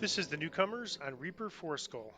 This is the Newcomers on Reaper Forest Skull.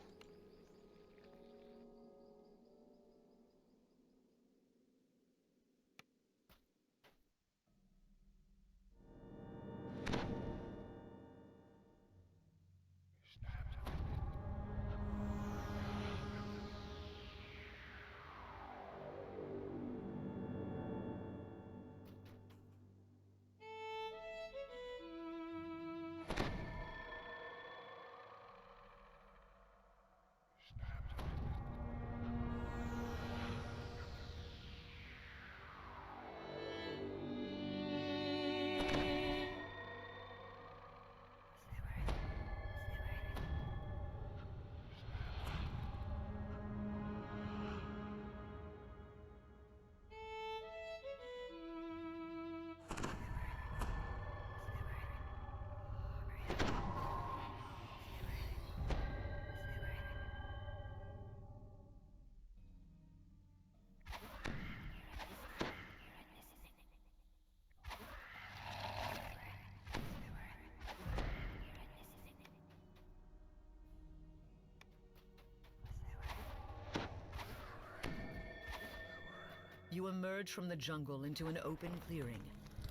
You emerge from the jungle into an open clearing,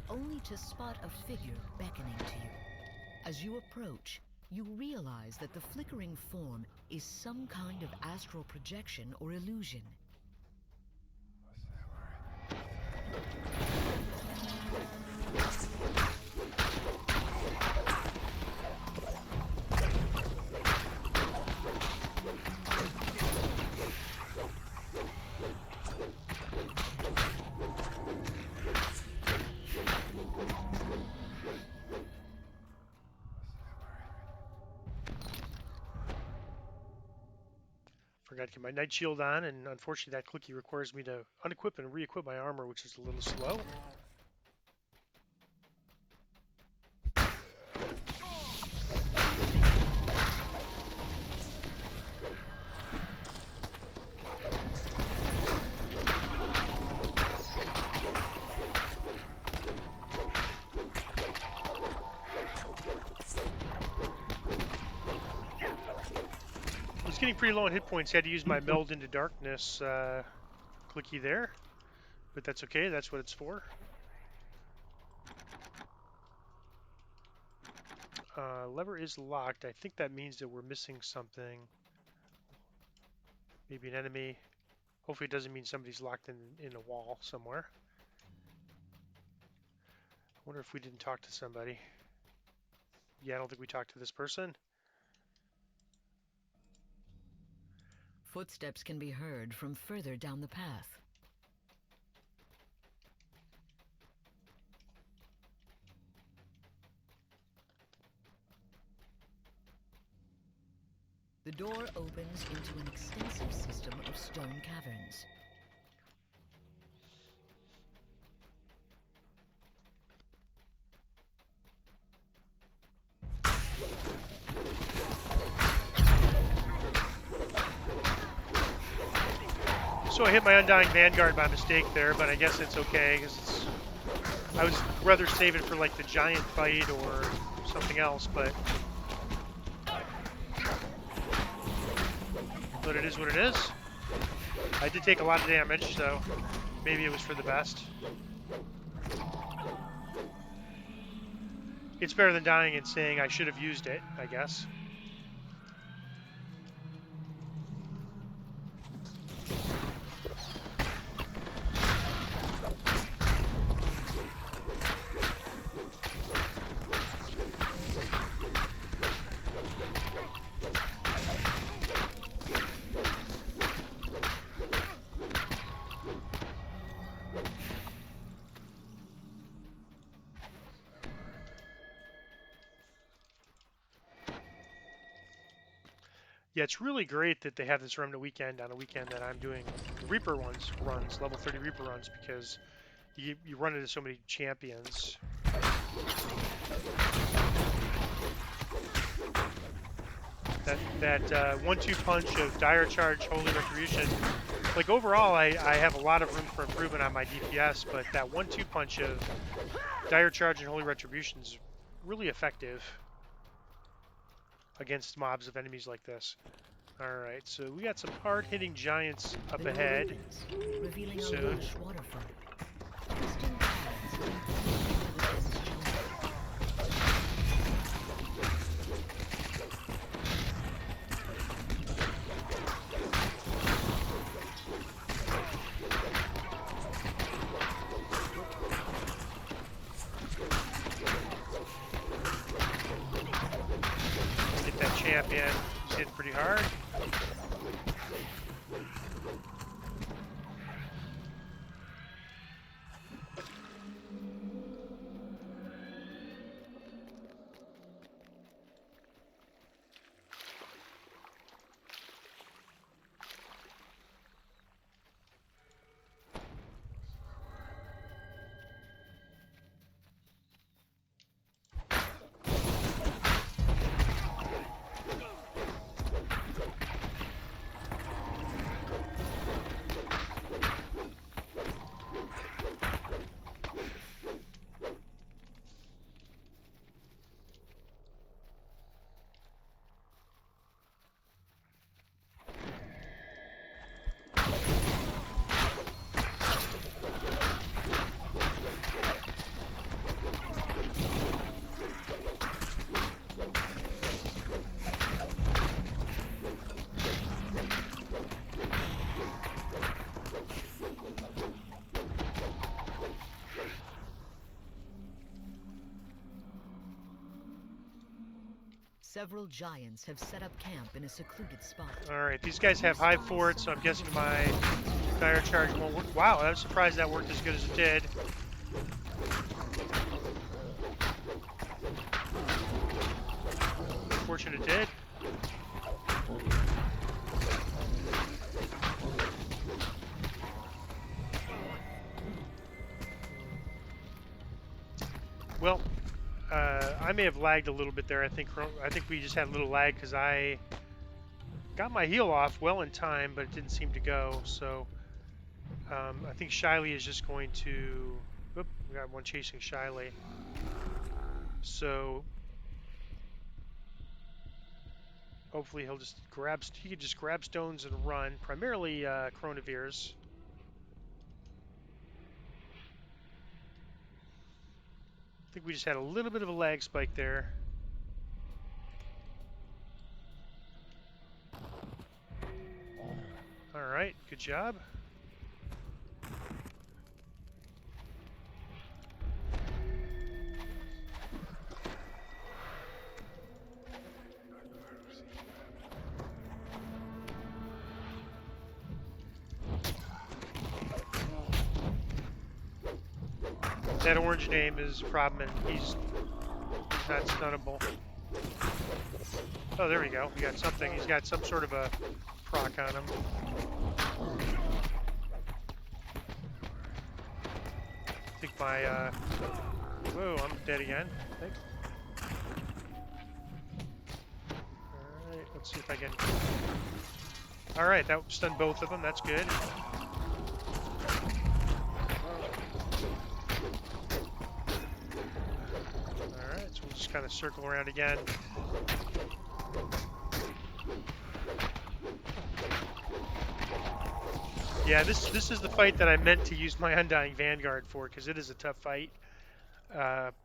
only to spot a figure beckoning to you. As you approach, you realize that the flickering form is some kind of astral projection or illusion. Forgot to get my night shield on, and unfortunately that clicky requires me to unequip and re-equip my armor, which is a little slow. Getting pretty low on hit points. Had to use my meld into darkness clicky there, but that's okay. That's what it's for. Lever is locked. I think that means that we're missing something. Maybe an enemy. Hopefully it doesn't mean somebody's locked in a wall somewhere. I wonder if we didn't talk to somebody. Yeah, I don't think we talked to this person. Footsteps can be heard from further down the path. The door opens into an extensive system of stone caverns. So I hit my Undying Vanguard by mistake there, but I guess it's okay, because I was rather save it for like the giant fight or something else, but it is what it is. I did take a lot of damage, so maybe it was for the best. It's better than dying and saying I should have used it, I guess. Yeah, it's really great that they have this Remnant weekend on a weekend that I'm doing Reaper runs, level 30 Reaper runs, because you run into so many champions. That 1-2 punch of Dire Charge, Holy Retribution. Like overall, I have a lot of room for improvement on my DPS, but that 1-2 punch of Dire Charge and Holy Retribution is really effective. against mobs of enemies like this. Alright, so we got some hard-hitting giants up The door ahead opens, revealing a soon. lush waterfront. Distant paths lead deep into the dense jungle. Get that champion. He's hitting pretty hard. Several giants have set up camp in a secluded spot. Alright, these guys have high forts, so I'm guessing my fire charge won't work. Wow, I'm surprised that worked as good as it did. Fortunate it did. Well, I may have lagged a little bit there. I think we just had a little lag because I got my heal off well in time, but it didn't seem to go. So I think Shiley is just going to. Oop, we got one chasing Shiley. So hopefully he'll just grab. He could just grab stones and run. Primarily Chronovirs. I think we just had a little bit of a lag spike there. All right, good job. That orange name is a problem, and he's not stunnable. Oh, there we go. We got something. He's got some sort of a proc on him. I think my, whoa, I'm dead again, I think. Alright, let's see if I can... Alright, that stunned both of them. That's good. Alright, so we'll just kind of circle around again. Yeah, this is the fight that I meant to use my Undying Vanguard for, because it is a tough fight. But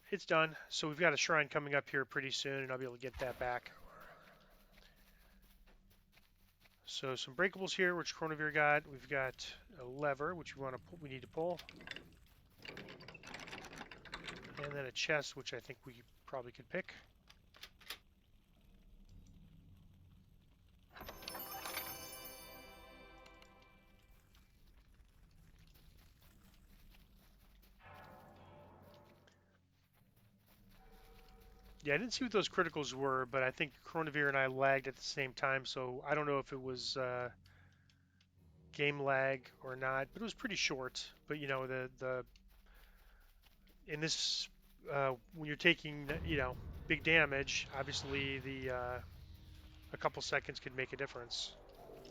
it's done. So we've got a shrine coming up here pretty soon, and I'll be able to get that back. So some breakables here, which Chronovir got. We've got a lever, which we need to pull. And then a chest, which I think we probably could pick. Yeah, I didn't see what those criticals were, but I think Chronovir and I lagged at the same time, so I don't know if it was game lag or not, but it was pretty short. But you know, in this when you're taking big damage, obviously a couple seconds could make a difference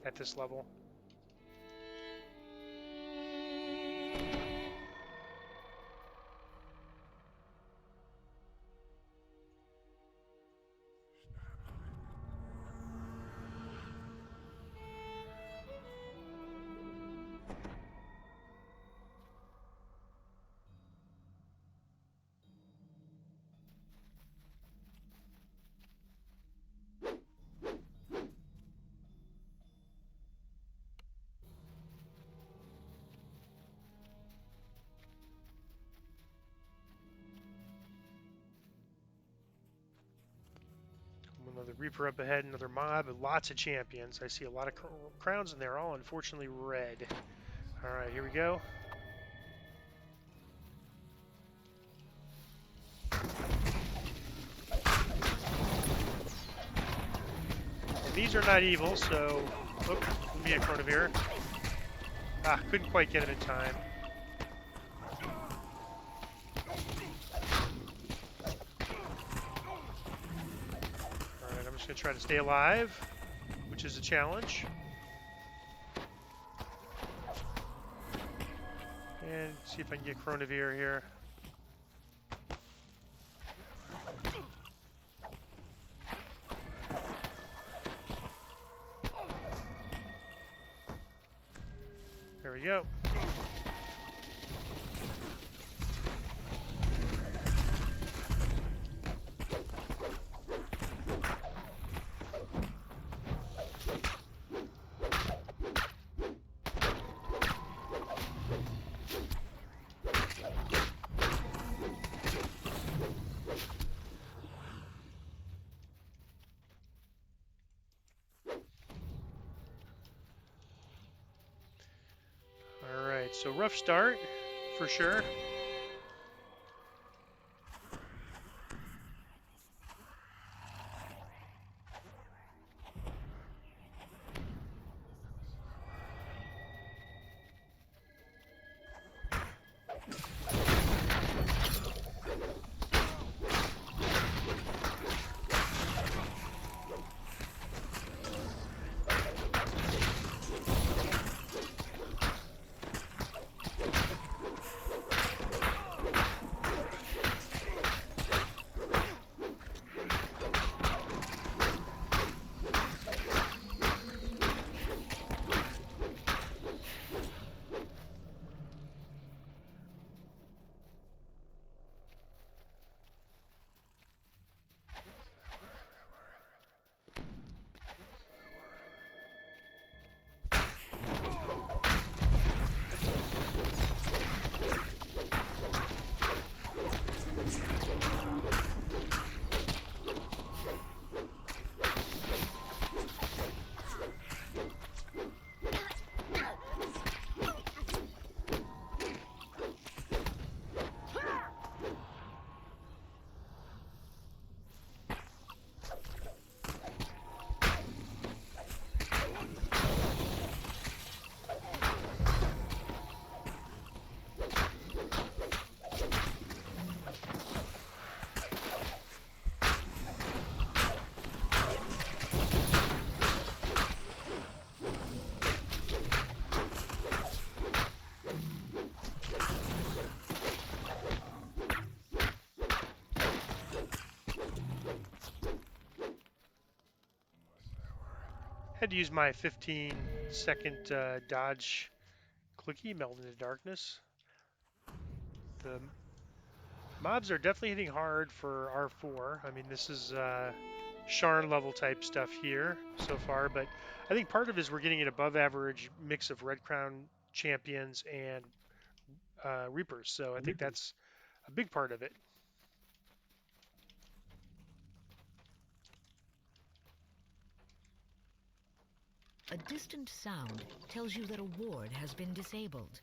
at this level. Another Reaper up ahead, another mob, and lots of champions. I see a lot of crowns in there, all unfortunately red. Alright, here we go. And these are not evil, so... Oh, let me get Chronivere. Ah, couldn't quite get him in time. Alright, I'm just going to try to stay alive, which is a challenge. And see if I can get Chronivere here. There we go. Alright, so rough start, for sure. Had to use my 15-second dodge clicky, melt into darkness. The mobs are definitely hitting hard for R4. I mean, this is Sharn level type stuff here so far, but I think part of it is we're getting an above average mix of Red Crown champions and Reapers, so I think that's a big part of it. A distant sound tells you that a ward has been disabled.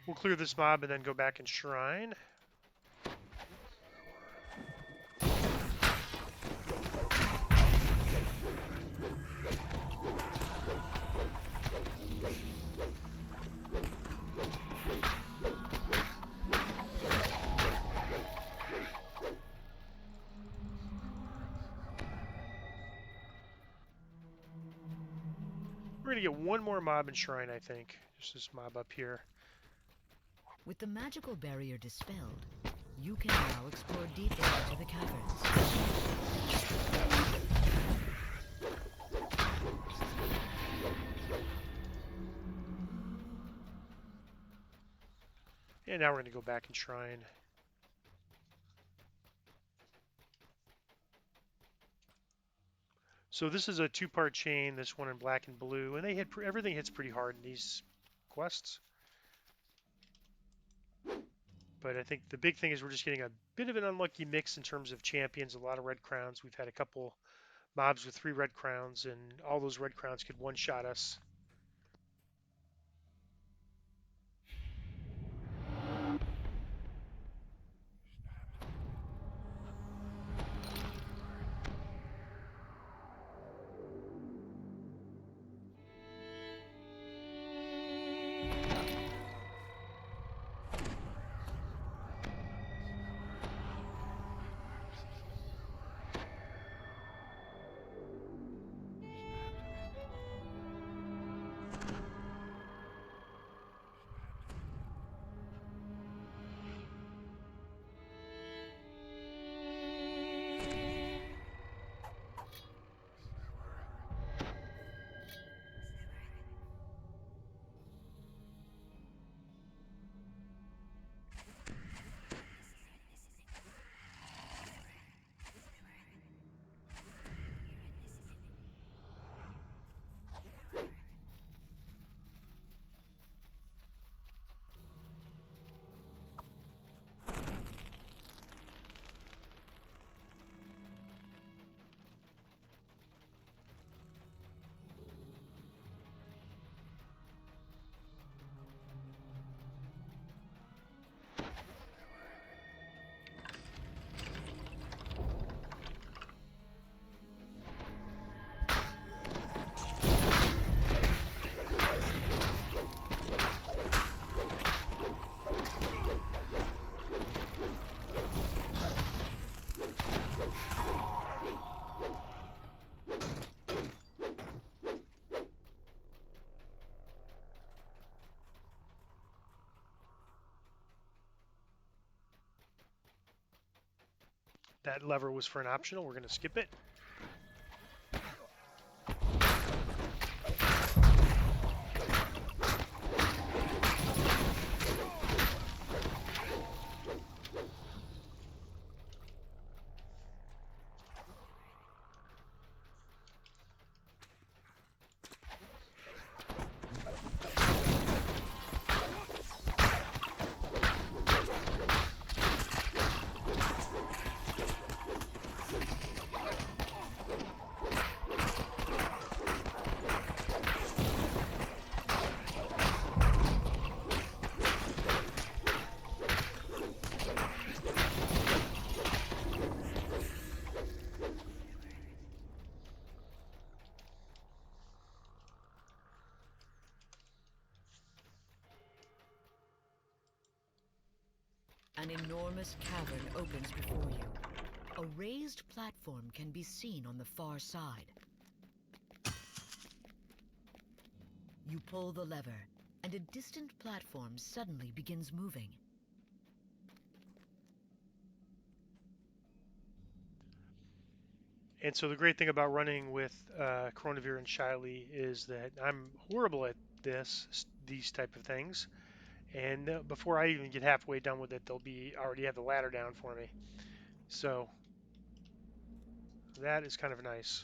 We'll clear this mob and then go back and shrine. We're gonna get one more mob and shrine, I think. Just this mob up here. With the magical barrier dispelled, you can now explore deeper into the caverns. And now we're going to go back and shrine. So this is a two-part chain, this one in black and blue, and they hit everything hits pretty hard in these quests. But I think the big thing is we're just getting a bit of an unlucky mix in terms of champions, a lot of red crowns. We've had a couple mobs with 3 red crowns, and all those red crowns could one-shot us. That lever was for an optional. We're going to skip it. An enormous cavern opens before you. A raised platform can be seen on the far side. You pull the lever, and a distant platform suddenly begins moving. And so the great thing about running with Coronavir and Shiley is that I'm horrible at these type of things. And before I even get halfway done with it, they'll be already have the ladder down for me. So that is kind of nice.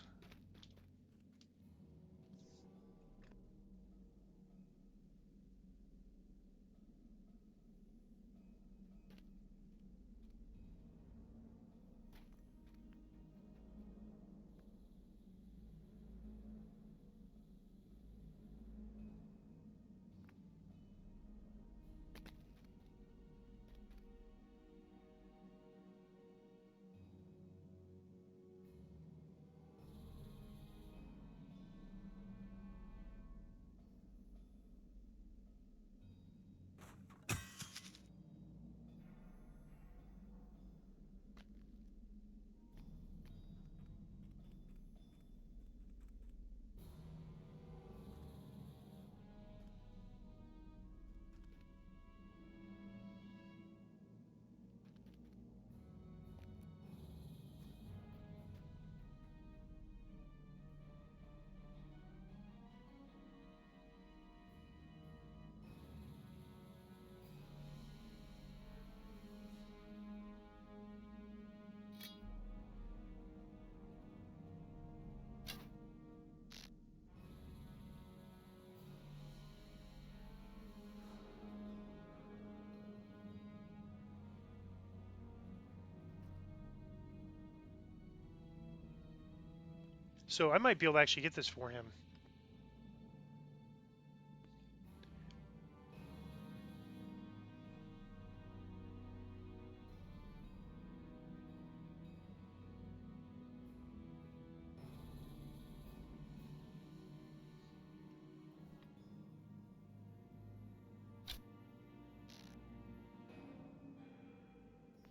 So I might be able to actually get this for him.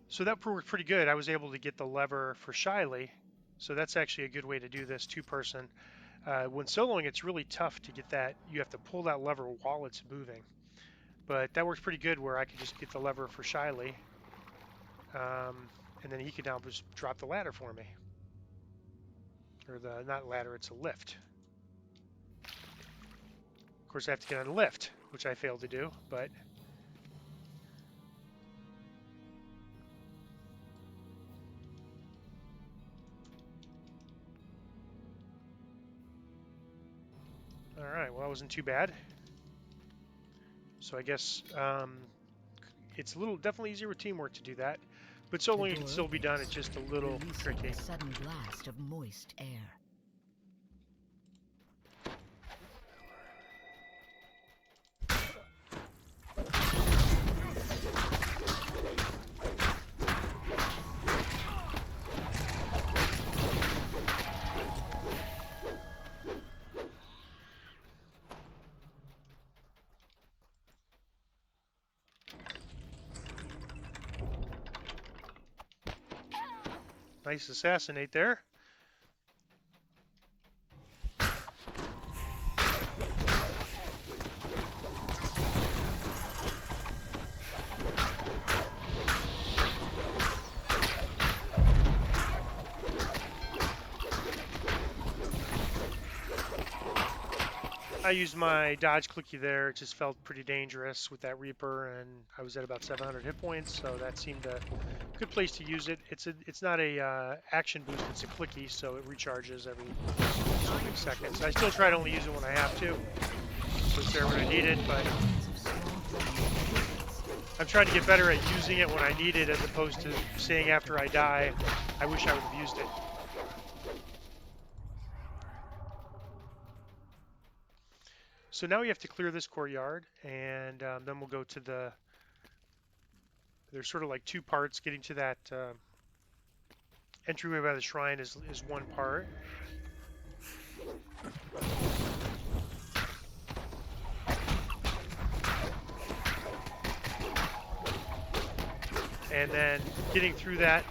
So that worked pretty good. I was able to get the lever for Shyly. So that's actually a good way to do this, two-person. When soloing, it's really tough to get that. You have to pull that lever while it's moving. But that works pretty good where I could just get the lever for Shyly. And then he could now just drop the ladder for me. Or the, not ladder, it's a lift. Of course, I have to get on the lift, which I failed to do, but... Alright, well that wasn't too bad. So I guess it's a little definitely easier with teamwork to do that. But soloing can still be done, it's just a little tricky. A sudden blast of moist air. Nice assassinate there. I used my dodge clicky there. It just felt pretty dangerous with that Reaper, and I was at about 700 hit points, so that seemed a good place to use it. It's not a action boost, it's a clicky, so it recharges every so many seconds. I still try to only use it when I have to, so it's there when I need it, but I'm trying to get better at using it when I need it as opposed to saying after I die, I wish I would have used it. So now we have to clear this courtyard, and then we'll go to the... There's sort of like two parts. Getting to that entryway by the shrine is one part. And then getting through that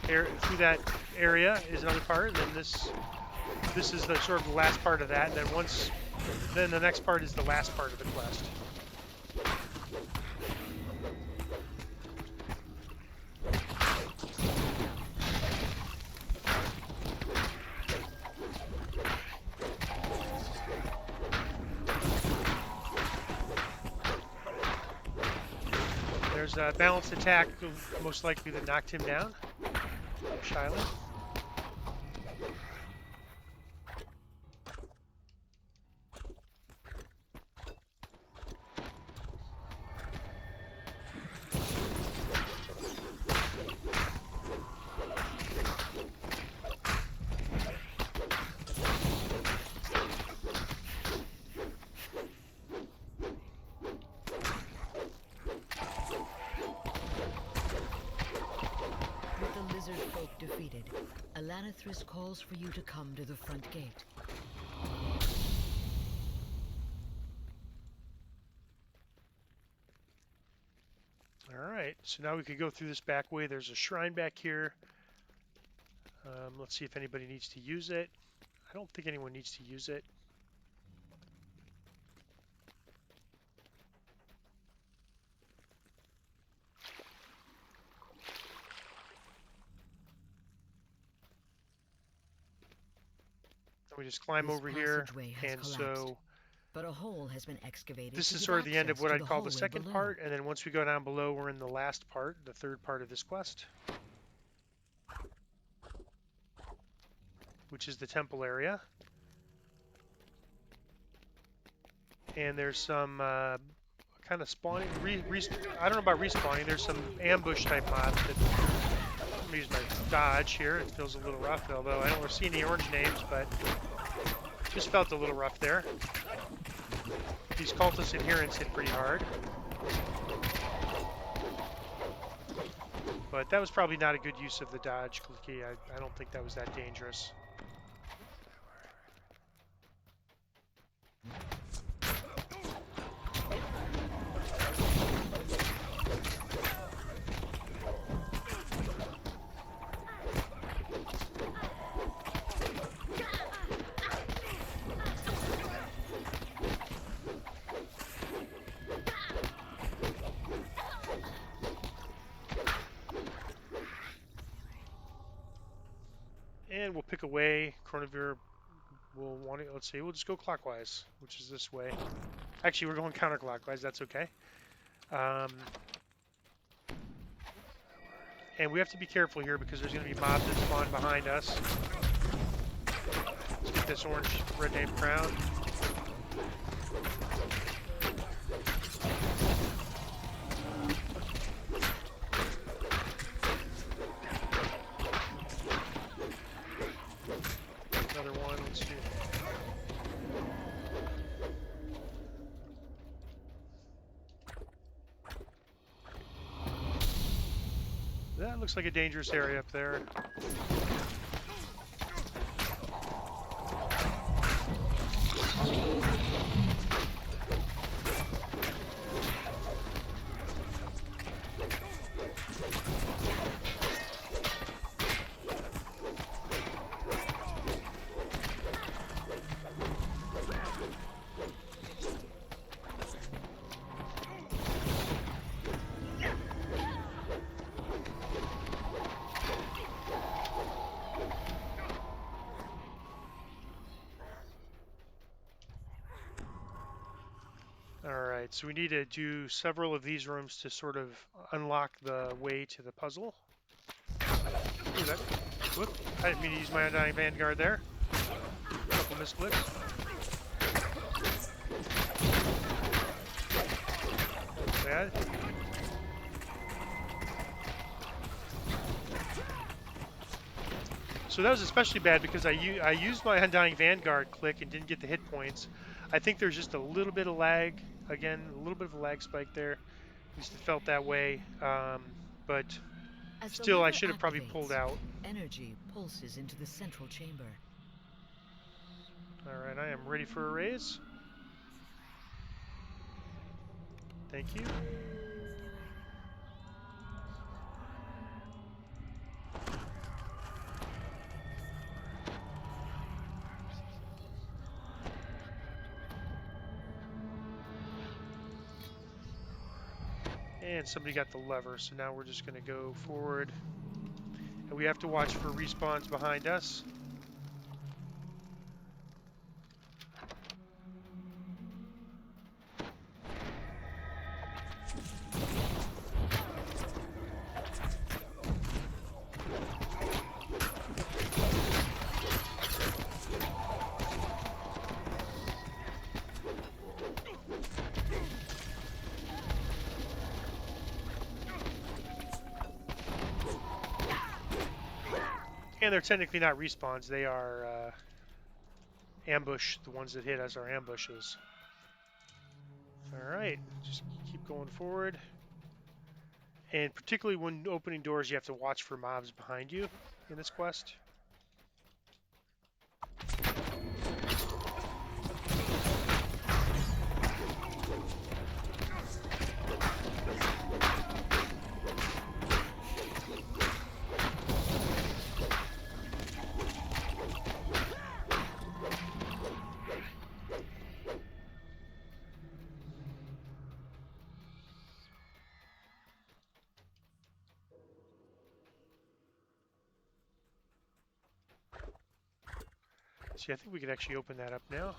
area is another part. And then this is the sort of the last part of that. And then the next part is the last part of the quest. There's a balanced attack, most likely that knocked him down. Shyly. Defeated, Alanithris calls for you to come to the front gate. Alright, so now we could go through this back way. There's a shrine back here. Let's see if anybody needs to use it. I don't think anyone needs to use it. We just climb over here, and so but a hole has been excavated. This is sort of the end of what I'd call the second part, and then once we go down below, we're in the last part, the third part of this quest, which is the temple area. And there's some kind of spawning, I don't know about respawning, there's some ambush type mods that, I'm going to use my dodge here, it feels a little rough, although I don't see any orange names, but Just felt a little rough there. These cultist adherents hit pretty hard. But that was probably not a good use of the dodge key. I don't think that was that dangerous. And we'll pick away. Chronivir will want to, let's see, we'll just go clockwise, which is this way. Actually, we're going counterclockwise, that's okay. And we have to be careful here because there's going to be mobs that spawn behind us. Let's get this orange red name crown. Another one, let's see. That looks like a dangerous area up there. Alright, so we need to do several of these rooms to sort of unlock the way to the puzzle. Ooh, that, whoop, I didn't mean to use my Undying Vanguard there. Couple misclicks. Bad. So that was especially bad because I used my Undying Vanguard click and didn't get the hit points. I think there's just a little bit of lag. Again, a little bit of a lag spike there. At least it felt that way. But still, I should have probably pulled out. Energy pulses into the central chamber. Alright, I am ready for a raise. Thank you. And somebody got the lever, so now we're just going to go forward. And we have to watch for respawns behind us. And they're technically not respawns, they are ambush. The ones that hit us are ambushes. Alright, just keep going forward. And particularly when opening doors, you have to watch for mobs behind you in this quest. See, I think we could actually open that up now.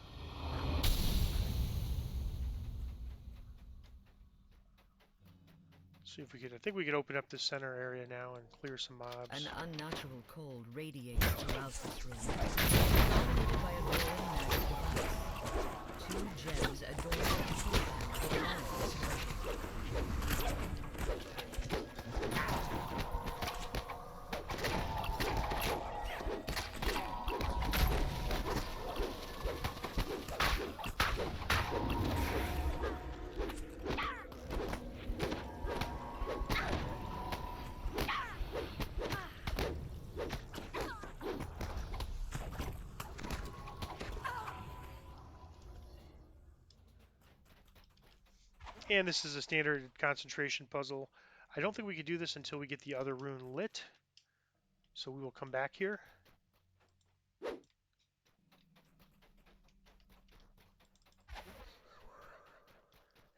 See if we could. I think we could open up the center area now and clear some mobs. An unnatural cold radiates throughout this room, dominated by a glowing magic device. Two gems adorn the control panel for expression. And this is a standard concentration puzzle. I don't think we could do this until we get the other rune lit. So we will come back here.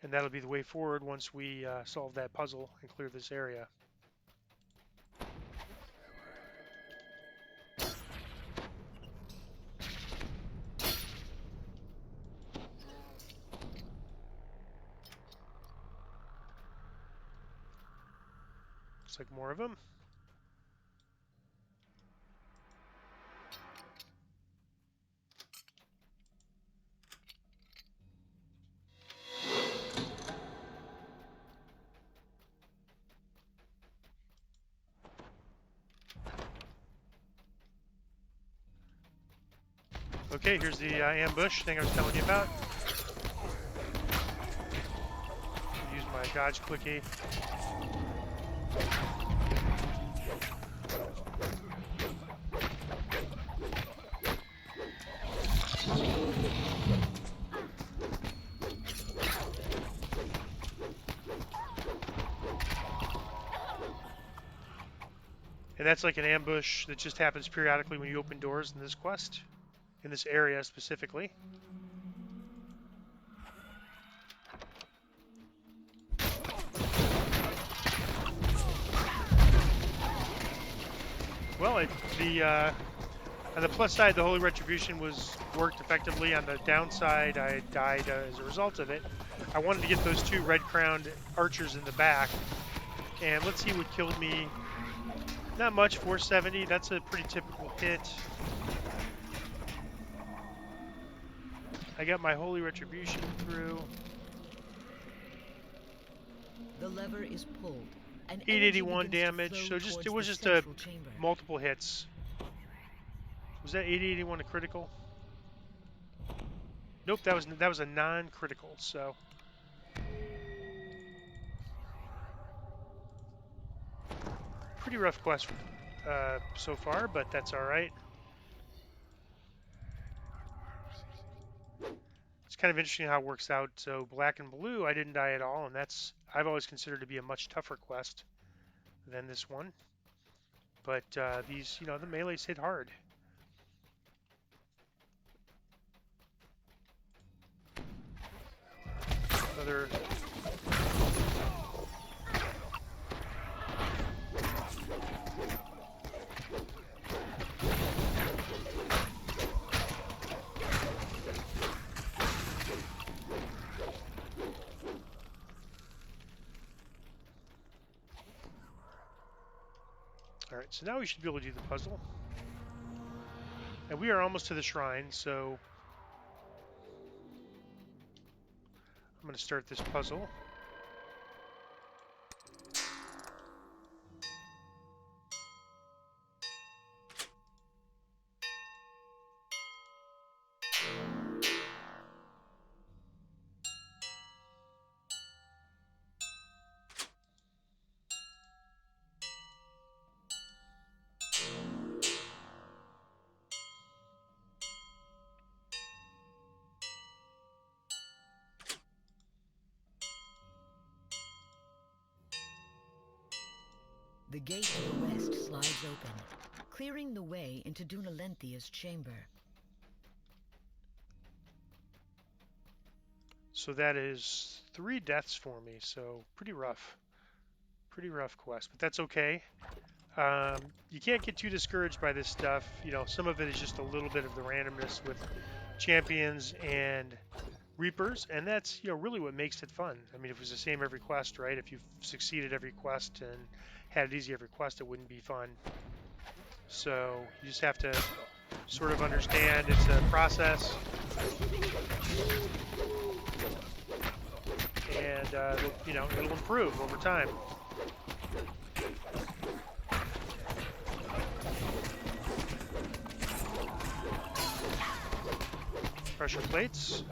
And that'll be the way forward once we solve that puzzle and clear this area. Looks like more of them. Okay, here's the ambush thing I was telling you about. Use my dodge clicky. And that's like an ambush that just happens periodically when you open doors in this quest, in this area specifically. Well, on the plus side, the Holy Retribution worked effectively. On the downside, I died as a result of it. I wanted to get those two red-crowned archers in the back, and let's see what killed me. Not much, 470. That's a pretty typical hit. I got my Holy Retribution through. The lever is pulled. 881 damage. So it was just a multiple hits. Was that 881 a critical? Nope, that was a non-critical. So pretty rough quest so far, but that's all right. It's kind of interesting how it works out. So black and blue, I didn't die at all, and I've always considered to be a much tougher quest than this one. But these, the melees hit hard. Another. All right, so now we should be able to do the puzzle. And we are almost to the shrine, so I'm going to start this puzzle. The gate to the west slides open, clearing the way into Dunalenthia's chamber. So that is 3 deaths for me, so pretty rough. Pretty rough quest, but that's okay. You can't get too discouraged by this stuff. Some of it is just a little bit of the randomness with champions and reapers, and that's really what makes it fun. I mean, if it was the same every quest, right? If you succeeded every quest and had it easy every quest, it wouldn't be fun. So you just have to sort of understand it's a process, and it'll improve over time. Pressure plates.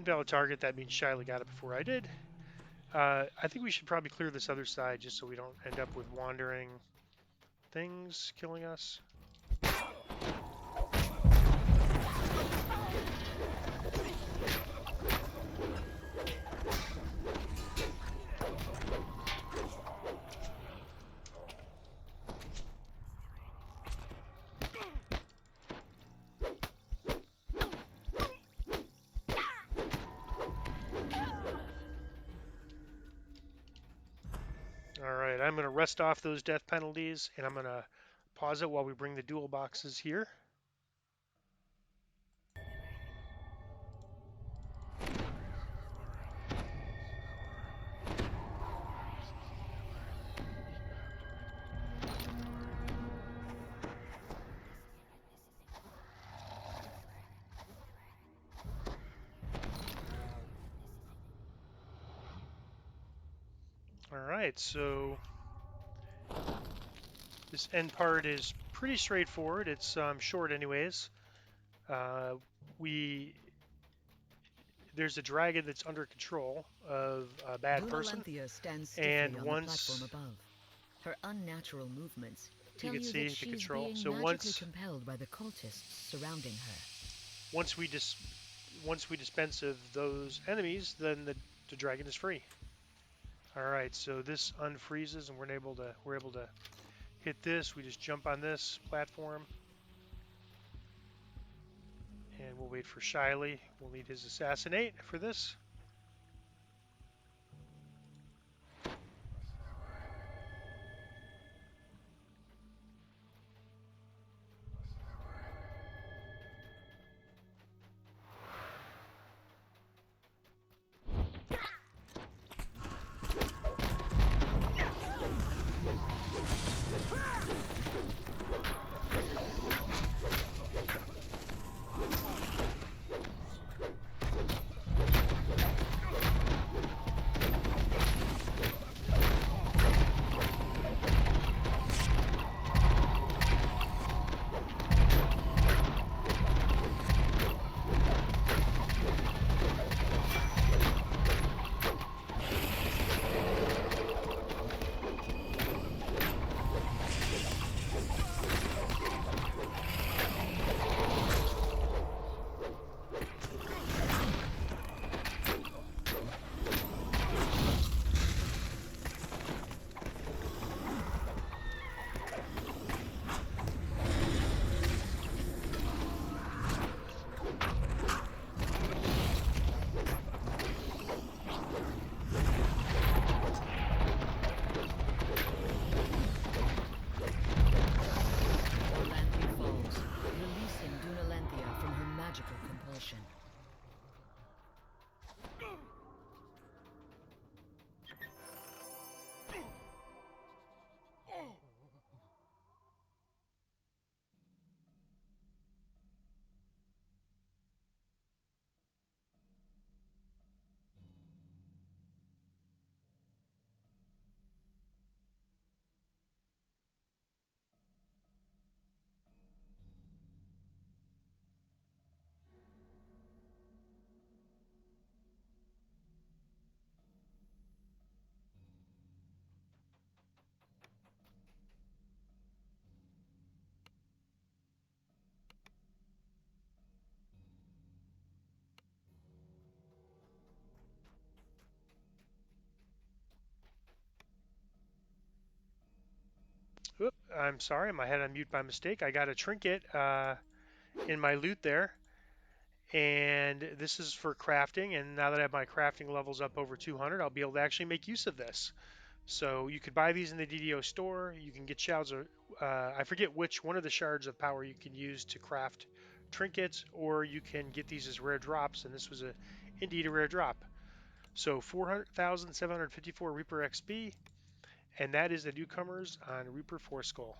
Invalid target, that means Shiley got it before I did. I think we should probably clear this other side just so we don't end up with wandering things killing us. Alright, I'm going to rest off those death penalties, and I'm going to pause it while we bring the dual boxes here. Alright, so this end part is pretty straightforward. It's short anyways. Uh, we There's a dragon that's under control of a bad person, Dunalanthia stands and stiffly on the platform once above. Her unnatural movements you tell can you see that in she's control. being So magically compelled by the cultists surrounding her. once we dispense of those enemies, then the dragon is free. All right, so this unfreezes, and we're able to hit this. We just jump on this platform, and we'll wait for Shiley. We'll need his assassinate for this. Orlanthi falls, releasing Dunalanthia from her magical compulsion. Oop, I'm sorry, I had on mute by mistake. I got a trinket in my loot there, and this is for crafting. And now that I have my crafting levels up over 200, I'll be able to actually make use of this. So you could buy these in the DDO store. You can get shards of, I forget which one of the shards of power you can use to craft trinkets, or you can get these as rare drops, and this was indeed a rare drop. So 400,754 Reaper XP, and that is the Newcomers on Reaper 4 Skull.